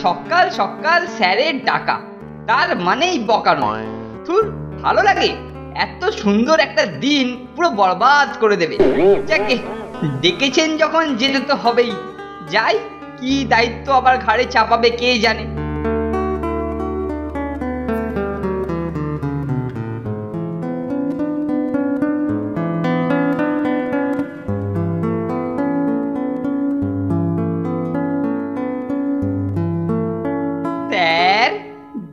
সকাল সকাল স্যারের ডাকা, তার মানেই বকানো। ধুর, ভালো লাগে? এত সুন্দর একটা দিন পুরো বরবাদ করে দেবে। যাকে ডেকেছেন যখন যেতে তো হবেই। যাই, কি দায়িত্ব আবার ঘাড়ে চাপাবে কে জানে। স্যার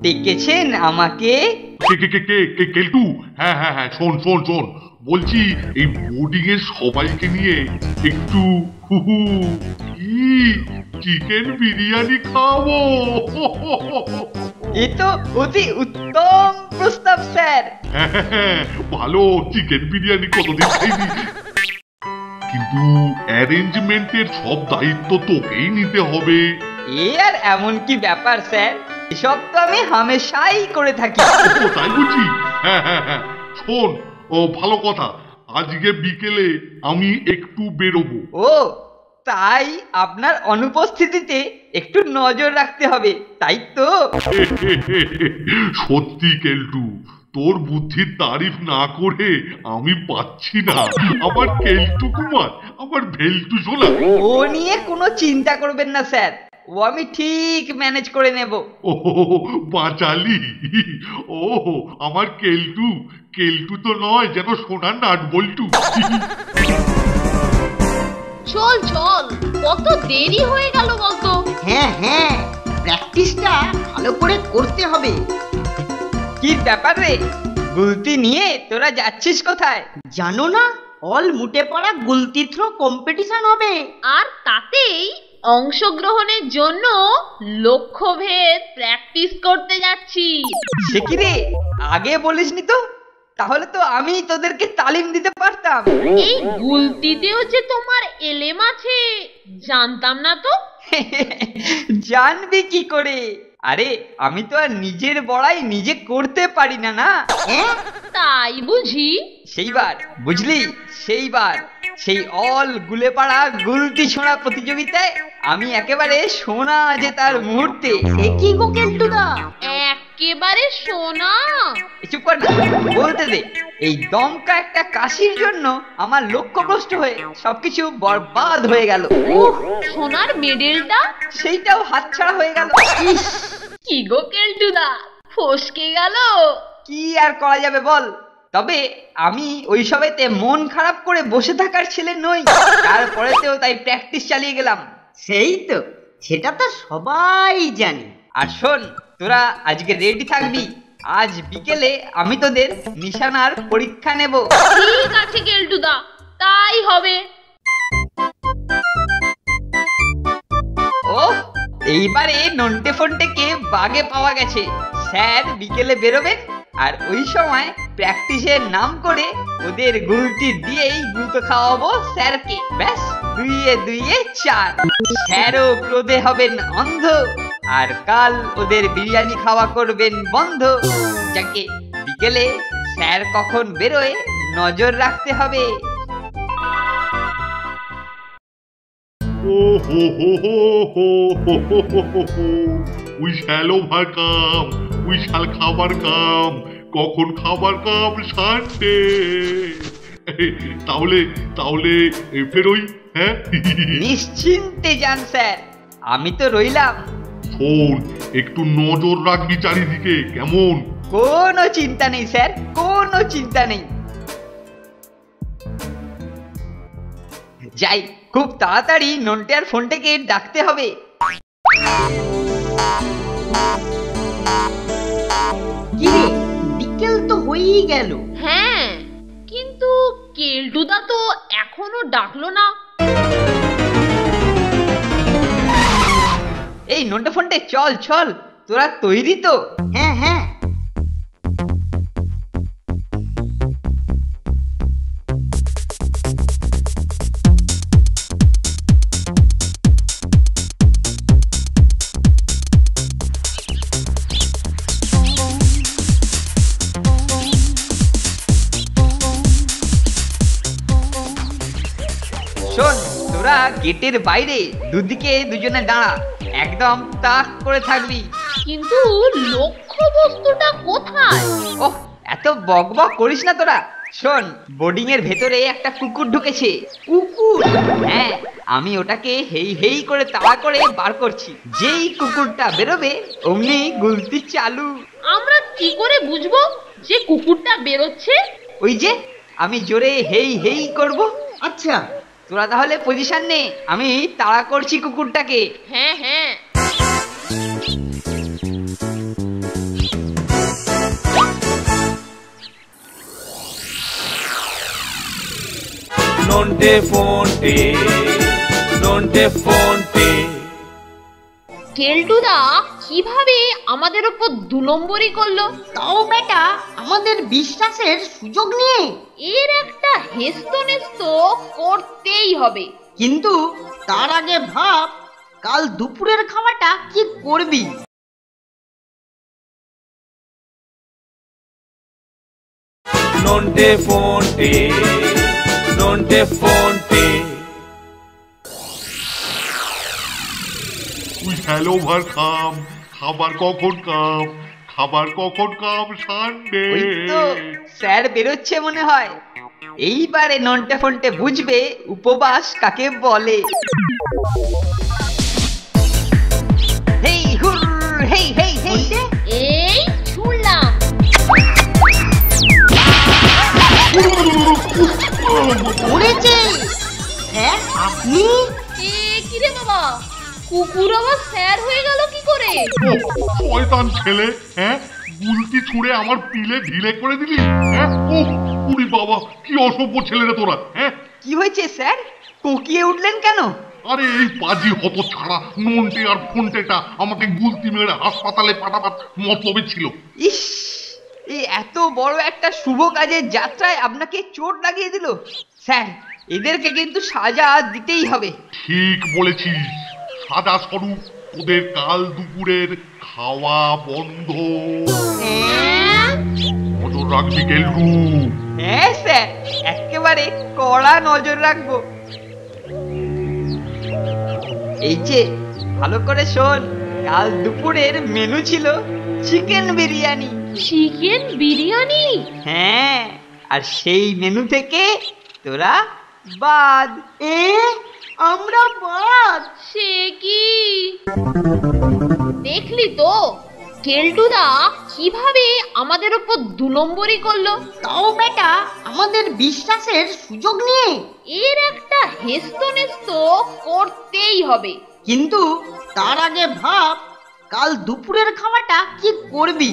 ডেকেছেন আমাকে? কে কে কে কে কে কেলটু? হ্যাঁ হ্যাঁ হ্যাঁ, শোন শোন শোন, বলছি এই বোর্ডিং এর সবাইকে নিয়ে একটু চিকেন বিরিয়ানি খাবো। এ তো অতি উত্তম প্রস্তাব স্যার। হ্যাঁ, ভালো চিকেন বিরিয়ানি কতদিন খাইনি। কিন্তু অ্যারেঞ্জমেন্টের সব দায়িত্ব তোকেই নিতে হবে। এ আর এমন কি ব্যাপার স্যার, এসব তো আমি হামেশাই করে থাকি। তাই বুঝি? হ্যাঁ হ্যাঁ হ্যাঁ, শোন, ও ভালো কথা, আজকে বিকেলে আমি একটু বেরোবো। ও তাই, আপনার অনুপস্থিতিতে একটু নজর রাখতে হবে, তাই তো? সত্যি কেলটু, তোর বুদ্ধির তারিফ না করে আমি পাচ্ছি না। আমার কেলটু কুমার, আমার ভেলটু শোনা। ও নিয়ে কোনো চিন্তা করবেন না স্যার, ও আমি ঠিক ম্যানেজ করে নেব। ও বাঁচালি? ও আমার কেলটু, কেলটু তো নয়, যেন সোনার নাট বল্টু। চল চল, কত দেরি হয়ে গেল বলতো। হ্যাঁ হ্যাঁ, প্র্যাকটিসটা ভালো করে করতে হবে। কি ব্যাপার রে, গুলতি নিয়ে তোরা যাচ্ছিস কোথায়? জানো না, অল মুটে পড়া গুলতি থ্রো কম্পিটিশন হবে। আর তাতেই অংশগ্রহণের জন্য লক্ষ্যভেদ প্র্যাকটিস করতে যাচ্ছি। সে কি রে, আগে বলিসনি তো? তাহলে তো আমি তোদেরকে তালিম দিতে পারতাম। এই গুলতিতেও যে তোমার এলেম আছে জানতাম না তো। জানবি কি করে? আরে আমি তো আর নিজের বড়াই নিজে করতে পারি না, না? তাই বুঝি? সেইবার বুঝলি, সেইবার সেই অল গুলেপাড়া গুলতি ছোঁড়া প্রতিযোগিতায় আমি একেবারে সোনা জেতার মুহূর্তে। সে কি গো কেলটুদা? একেবারে সোনা? চুপ কর না, বলতে দে। এই দমকা একটা কাশির জন্য আমার লক্ষ্যভ্রষ্ট হয়ে সবকিছু বরবাদ হয়ে গেল। সোনার মেডেলটা? সেইটাও হাতছাড়া হয়ে গেল। কি গো কেলটুদা, ফসকে গেল। কি আর করা যাবে বল? তবে আমি ওই সবেতে মন খারাপ করে বসে থাকার ছেলে নই। তারপরেতেও তাই প্র্যাকটিস চালিয়ে গেলাম। সেই তো, সেটা তো সবাই জানি। আর শোন, তোরা আজকে রেডি থাকবি। আজ বিকেলে আমি তোদের নিশানার পরীক্ষা নেব। ঠিক আছে কেলটুদা, তাই হবে। ও এইবারে নন্টে ফন্টেকে বাগে পাওয়া গেছে। স্যার বিকেলে বেরোবেন, আর ওই সময় প্র্যাকটিসের নাম করে ওদের গুলতি দিয়েই গুঁতো খাওয়াবো স্যারকে। ব্যাস, 2-2-4। স্যারও ক্রোধে হবেন অন্ধ, আর কাল ওদের বিরিয়ানি খাওয়া করবেন বন্ধ। যাকে বিকেলে স্যার কখন বেরোয় নজর রাখতে হবে। We shall overcome, we shall overcome, কখন খাবার কাম সানডে। তাহলে তাহলে ফেরোই? হ্যাঁ, নিশ্চিন্তে যান স্যার, আমি তো রইলাম। শোন, একটু নজর রাখবি চারিদিকে, কেমন? কোনো চিন্তা নেই স্যার, কোনো চিন্তা নেই। যাই, খুব তাড়াতাড়ি নন্টে আর ফোনটাকে ডাকতে হবে। কি রে, বিকেল তো হয়েই গেল। হ্যাঁ, কিন্তু কেলটুদা তো এখনো ডাকলো না। এই নন্টে ফোনটে, চল চল, তোরা তৈরি তো? হ্যাঁ হ্যাঁ। শোন, তোরা গেটের বাইরে দুদিকে দুজনে দাঁড়া। একদম তাক করে থাকবি। কিন্তু লক্ষ্য বস্তুটা কোথায়? ওহ, এত বকবক করিস না তোরা। শোন, বোর্ডিং এর ভেতরে একটা কুকুর ঢুকেছে। কুকুর? হ্যাঁ, আমি ওটাকে হেই হেই করে তাড়া করে বার করছি। যেই কুকুরটা বেরোবে অমনি গুলতি চালু। আমরা কি করে বুঝবো যে কুকুরটা বেরোচ্ছে? ওই যে আমি জোরে হেই হেই করব। আচ্ছা, তোরা তাহলে পজিশন নে, আমি তাড়া করছি কুকুরটাকে। হ্যাঁ হ্যাঁ। Nonte fonte, nonte fonte. কেলটুদা কিভাবে আমাদের উপর 2 নম্বরই করলো? তাও বেটা আমাদের বিশ্বাসের সুযোগ নিয়ে। এর একটা হেস্তনেস্ত করতেই হবে। কিন্তু তার আগে ভাব, কাল দুপুরের খাওয়াটা কি করবি? Nonte fonte, nonte fonte. তুই হ্যালো ভার খাম, খাবার কখন কাম, খাবার কখন কাম সানডে। ওই তো স্যার বেরোচ্ছে মনে হয়। এইবারে নন্টে ফন্টে বুঝবে উপবাস কাকে বলে। হেই হুর, হেই হেই হেই। এই শুনলাম। পড়েছে। হ্যাঁ, আপনি? এ কি রে বাবা, কুকুর আবার স্যার হয়ে গেল কি করে? শয়তান ছেলে, হ্যাঁ, গুলতি ছুঁড়ে আমার পিলে ঢিলে করে দিলি। হ্যাঁ, উরি বাবা, কি অসভ্য ছেলে রে তোরা। হ্যাঁ, কি হয়েছে স্যার, কোকিয়ে উঠলেন কেন? আরে এই পাজি হত ছাড়া নন্টে আর ফন্টেটা আমাকে গুলতি মেরে হাসপাতালে পাঠাবার মতলবে ছিল। ইস, এই এত বড় একটা শুভ কাজের যাত্রায় আপনাকে চোট লাগিয়ে দিল। স্যার, এদেরকে কিন্তু সাজা দিতেই হবে। ঠিক বলেছিস, সাদা স্বরূপ ওদের কাল দুপুরের খাওয়া বন্ধ। নজর রাখবি কেলটু। হ্যাঁ স্যার, একেবারে কড়া নজর রাখবো। এই যে ভালো করে শোন, কাল দুপুরের মেনু ছিল চিকেন বিরিয়ানি। চিকেন বিরিয়ানি? হ্যাঁ, আর সেই মেনু থেকে তোরা বাদ। আমরা বাদ? সে কি? দেখলি তো কেলটুদা কিভাবে আমাদের উপর 2 নম্বরই করলো? তাও বেটা আমাদের বিশ্বাসের সুযোগ নিয়ে। এর একটা হেস্তনেস্ত করতেই হবে। কিন্তু তার আগে ভাব, কাল দুপুরের খাওয়াটা কি করবি?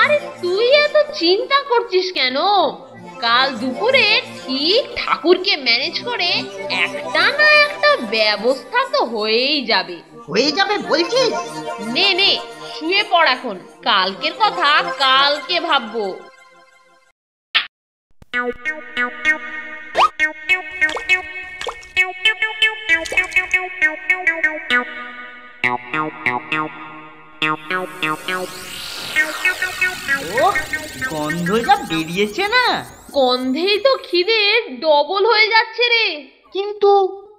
আরে তুই এত চিন্তা করছিস কেন? কাল দুপুরে ঠিক ঠাকুরকে ম্যানেজ করে একটা না একটা ব্যবস্থা তো হয়েই যাবে। হয়ে যাবে বলছিস? নে নে, শুয়ে পড় এখন, কালকের কথা কালকে ভাববো। ও, গন্ধ যা বেরিয়েছে না, গন্ধেই তো খিদে ডবল হয়ে যাচ্ছে রে। কিন্তু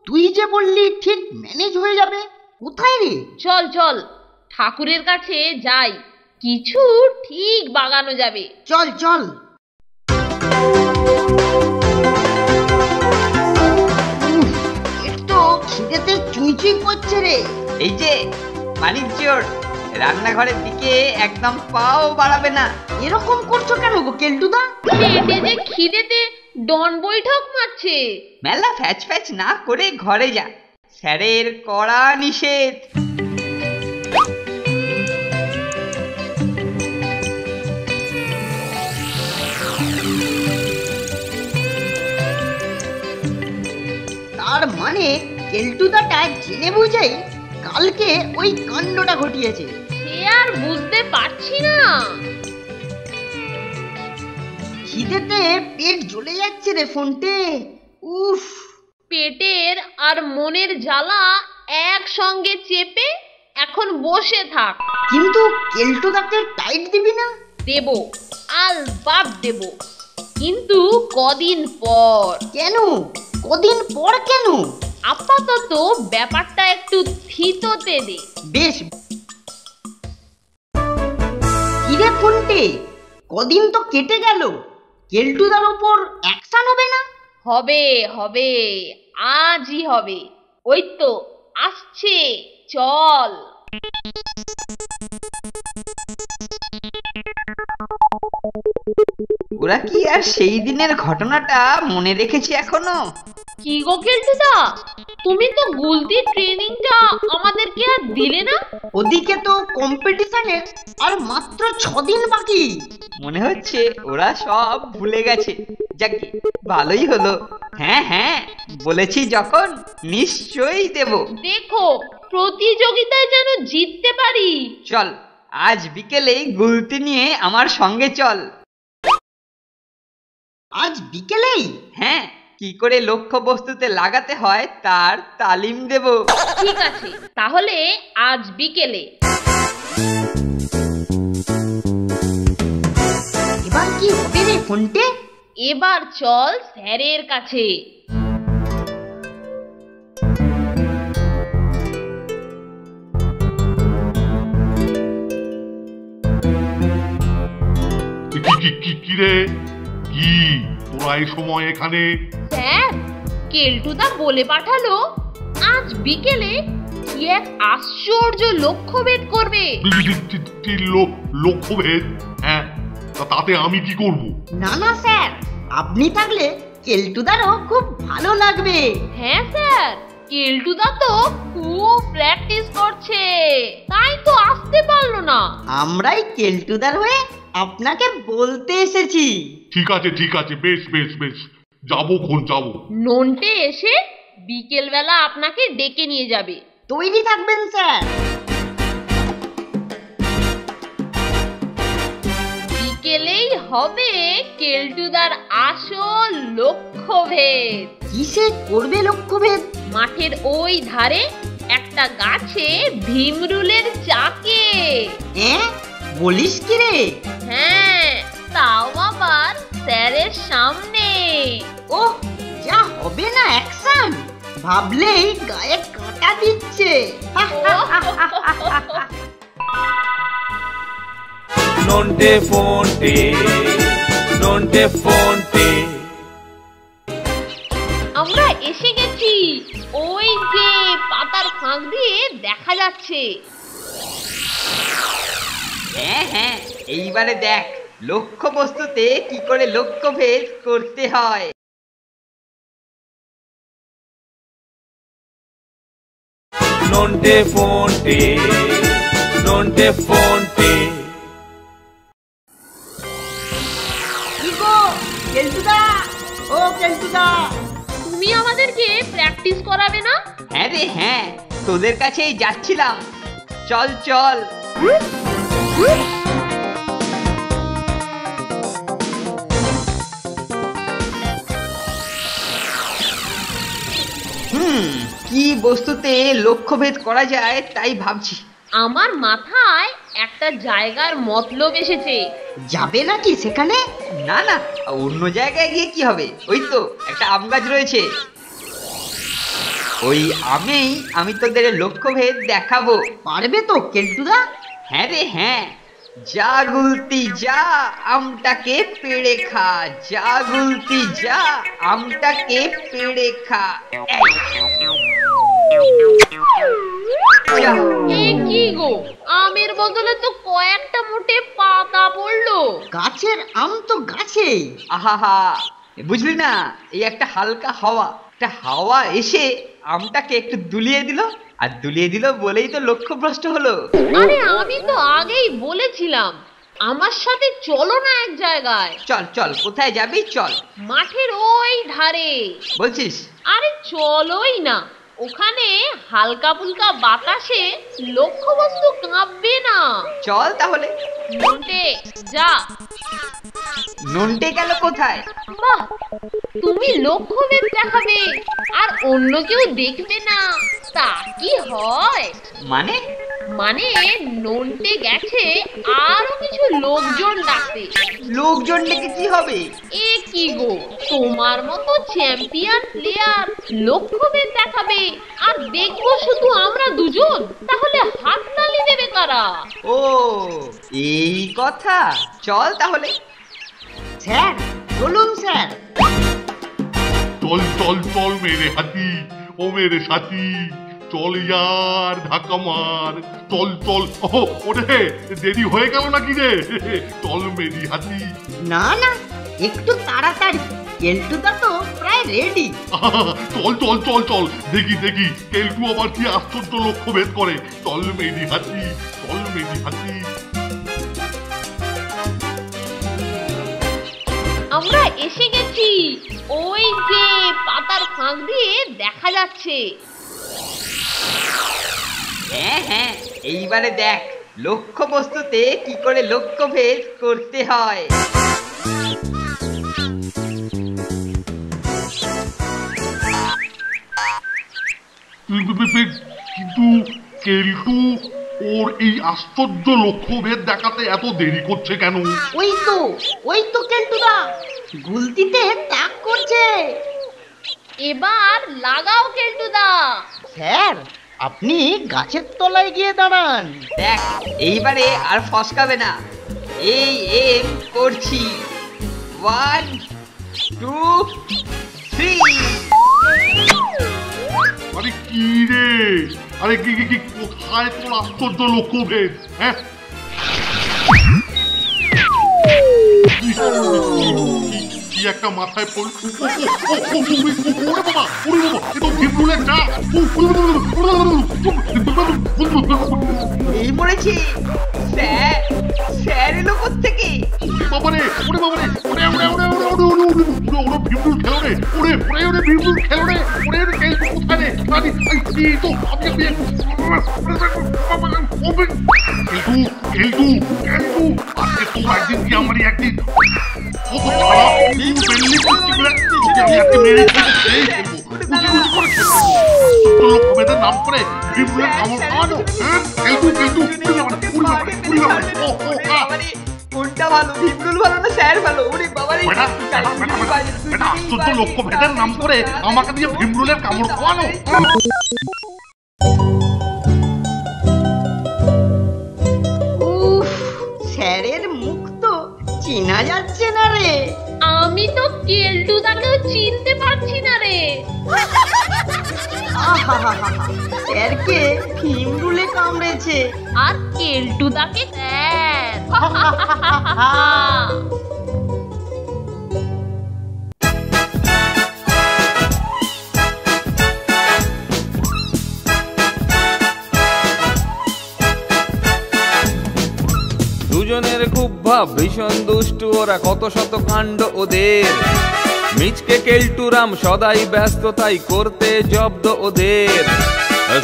তুই যে বললি ঠিক ম্যানেজ হয়ে যাবে, কোথায় রে? চল চল, ঠাকুরের কাছে যাই, কিছু ঠিক বাগানো যাবে। চল চল। একটু খিদেতে চুই চুই করছে রে। এই যে মানিক চোর, রান্নাঘরের দিকে একদম পাও বাড়াবে না। এরকম করছো কেন গো কেলটুদা? পেটে যে খিদেতে ডন বৈঠক মারছে। মেলা ফ্যাচ ফ্যাচ না করে ঘরে যা, স্যারের কড়া নিষেধ। তার মানে কেলটুদাটা জেনে বুঝেই কালকে ওই কাণ্ডটা ঘটিয়েছে। সে আর বুঝতে পারছি না। খিদেতে পেট জ্বলে যাচ্ছে রে ফোনটে। উফ, পেটের আর মনের জ্বালা একসঙ্গে চেপে এখন বসে থাক। কিন্তু কেলটুদাকে টাইট দিবি না? দেব, আলবাত দেব, কিন্তু কদিন পর। কেন? কদিন পর কেন? আপাতত ব্যাপারটা একটু থিততে দে। বেশ। কিরে ফোনটে, কদিন তো কেটে গেল, কেলটুদার ওপর অ্যাকশন হবে না? হবে হবে, আজই হবে। ওই তো আসছে, চল। ওরা কি আর সেই দিনের ঘটনাটা মনে রেখেছে এখনো? কি গো কেলটুদা, তুমি তো গুলতি ট্রেনিংটা আমাদেরকে আর দিলে না। ওদিকে তো কম্পিটিশনের আর মাত্র 6 দিন বাকি। মনে হচ্ছে ওরা সব ভুলে গেছে। যাকে ভালোই হলো। হ্যাঁ হ্যাঁ, বলেছি যখন নিশ্চয়ই দেব। দেখো, প্রতিযোগিতায় যেন জিততে পারি। চল, আজ বিকেলেই গুলতি নিয়ে আমার সঙ্গে চল। আজ বিকেলেই? হ্যাঁ, কি করে লক্ষ্য বস্তুতে লাগাতে হয় তার তালিম দেব। ঠিক আছে, তাহলে আজ বিকেলে। এবার কি হবে রে ফোনটে? এবার চল স্যারের কাছে। কি রে, কি তোরা এই সময় এখানে? স্যার, কেলটুদা বলে পাঠালো আজ বিকেলে কি এক আশ্চর্য লক্ষ্যভেদ করবে। লক্ষ্যভেদ? হ্যাঁ, তাতে আমি কি করব? না না স্যার, আপনি থাকলে কেলটুদারও খুব ভালো লাগবে। হ্যাঁ স্যার, কেলটুদা তো খুব প্র্যাকটিস করছে, তাই তো আসতে পারলো না। আমরাই কেলটুদার হয়ে আপনাকে বলতে এসেছি। ঠিক আছে ঠিক আছে, বেশ বেশ বেশ, যাবো খন যাবো। নন্টে এসে বিকেল বেলা আপনাকে ডেকে নিয়ে যাবে। তৈরি থাকবেন স্যার। বিকেলেই হবে কেলটুদার আসল লক্ষ্যভেদ। কিসে করবে লক্ষ্যভেদ? মাঠের ওই ধারে একটা গাছে ভীমরুলের চাকে। বলিস কি রে? হ্যাঁ, তাও আবার স্যারের সামনে। ওহ, যা হবে না অ্যাকশন, ভাবলেই গায়ে কাঁটা দিচ্ছে। নন্টে ফন্টে, নন্টে ফন্টে। আমরা এসে গেছি, ওই যে পাতার ফাঁক দিয়ে দেখা যাচ্ছে। হ্যাঁ হ্যাঁ, এইবারে দেখ লক্ষ্য বস্তুতে কি করে লক্ষ্যভেদ করতে হয়। নন্টে ফন্টে, নন্টে ফন্টে। কি গো কেলটুদা, ও কেলটুদা, তুমি আমাদেরকে প্র্যাকটিস করাবে না? হ্যাঁ রে হ্যাঁ, তোদের কাছেই যাচ্ছিলাম। চল চল। কি বস্তুতে লক্ষ্যভেদ করা যায় তাই ভাবছি। আমার মাথায় একটা জায়গার মতলব এসেছে। যাবে নাকি সেখানে? না না, অন্য জায়গায় গিয়ে কি হবে? ওই তো একটা আম গাছ রয়েছে, ওই আমেই আমি তোদের লক্ষ্যভেদ দেখাবো। পারবে তো কেলটুদা? হ্যাঁ রে হ্যাঁ, যা গুলতি যা, আমটাকে পেড়ে খা। যা গুলতি যা, আমটাকে পেড়ে খা। এ কি গো, আমের বদলে তো কয়েকটা মোটে পাতা পড়লো। গাছের আম তো গাছেই। আহা, বুঝলি না, এই একটা হালকা হাওয়া, একটা হাওয়া এসে আমটাকে একটু দুলিয়ে দিল, আর দুলিয়ে দিল বলেই তো লক্ষ্যভ্রষ্ট হলো। আরে আমি তো আগেই বলেছিলাম আমার সাথে চলো না এক জায়গায়। চল চল, কোথায় যাবি? চল। মাঠের ওই ধারে। বলছিস? আরে চলোই না, ওখানে হালকা ফুলকা বাতাসে লক্ষ্যবস্তু কাঁপবে না। চল তাহলে। নন্টে যা। নন্টে গেল কোথায়? বাহ, তুমি লক্ষ্যভেদ দেখাবে আর অন্য কেউ দেখবে না, তা কি হয়? মানে? মানে নন্টে গেছে আরো কিছু লোকজন ডাকতে, লোকজন ডেকে কি হবে? এ কি গো, তোমার মতো চ্যাম্পিয়ন প্লেয়ার লক্ষ্যভেদ দেখাবে আর দেখবো শুধু আমরা দুজন, তাহলে হাততালি দেবে কারা? ও এই কথা, চল তাহলে। স্যার বলুন স্যার। চল চল চল মেরে হাতি, ও মেরে সাথী, চল ইয়ার ধাক্কা মার, চল চল। ওরে দেরি হয়ে গেল নাকি রে? চল মেরি হাতি। না না, একটু তাড়াতাড়ি, কেলটুদা তো প্রায় রেডি। চল চল চল চল, দেখি দেখি কেলটু আবার কি আশ্চর্য লক্ষ্য ভেদ করে। চল মেরি হাতি, চল মেরি হাতি। আমরা এসে গেছি, ওই যে পাতার ফাঁক দিয়ে দেখা যাচ্ছে। হ্যাঁ হ্যাঁ, এইবারে দেখ লক্ষ্য বস্তুতে কি করে লক্ষ্যভেদ করতে হয়। কিন্তু কেলটু ওর এই আশ্চর্য লক্ষ্যভেদ দেখাতে এত দেরি করছে কেন? ওই তো কেলটুদা গুলতিতে তাক করছে। এবার লাগাও কেলটুদা। স্যার আপনি গাছের তলায় গিয়ে দাঁড়ান। দেখ এইবারে আর ফসকাবে না। এই এম করছি, 1 2 3। আরে কি রে, আরে কি কি কি কোথায় তোর আশ্চর্য লক্ষ্যভেদ? হ্যাঁ কি একটা মাথায় পড়ল। এই পড়েছি স্যার, স্যার এলো কোত্থেকে? বাবারে ওরে বাবারে, ওরে ওরে ওরে ওরে ওরে ওরে ওরে ওরে ভিমরুল খেলো রে, ওরে ওরে ওরে ভিমরুল খেলো রে, ওরে ওরে কেলটু কোথায় রে? আরে এই তো আমি কেলটু কেলটু কেলটু, আজকে তো একদিন কি আমারই একদিন। লক্ষ্যভেদের নাম করে ভিমরুলের কামড় খাওয়ানো। কেলটু কেলটু কোনটা ভালো, ভিমরুল ভালো না স্যার ভালো? ওরে বাবারে, আশ্চর্য লক্ষ্যভেদের নাম করে আমাকে দিয়ে ভিমরুলের কামড় খাওয়ানো। উফ, স্যারের মুখ তো চেনা যাচ্ছে না রে। আমি তো কেলটুদাকেও চিনতে পারছি না রে। আহাহাহা, স্যারকে ভিমরুলে কামড়েছে। আর কেলটুদাকে স্যার। দুজনের খুব ভাব, ভীষণ দুষ্টু ওরা, কত শত কাণ্ড ওদের। মিচকে কেলটুরাম সদাই ব্যস্ত, তাই করতে জব্দ ওদের।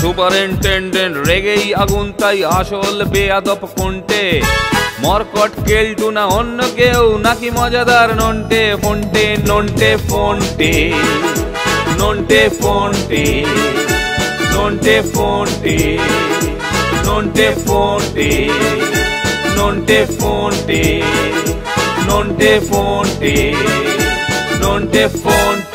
সুপারিনটেন্ডেন্ট রেগেই আগুন, তাই আসল বেয়াদব কোনটে। মরকট কেলটু না অন্য কেউ, নাকি মজাদার নন্টে ফন্টে? নন্টে ফন্টে, নন্টে ফন্টে, নন্টে ফন্টে, নন্টে ফন্টে, নন্টে ফন্টে, নন্টে ফন্টে, নন্টে ফন্টে।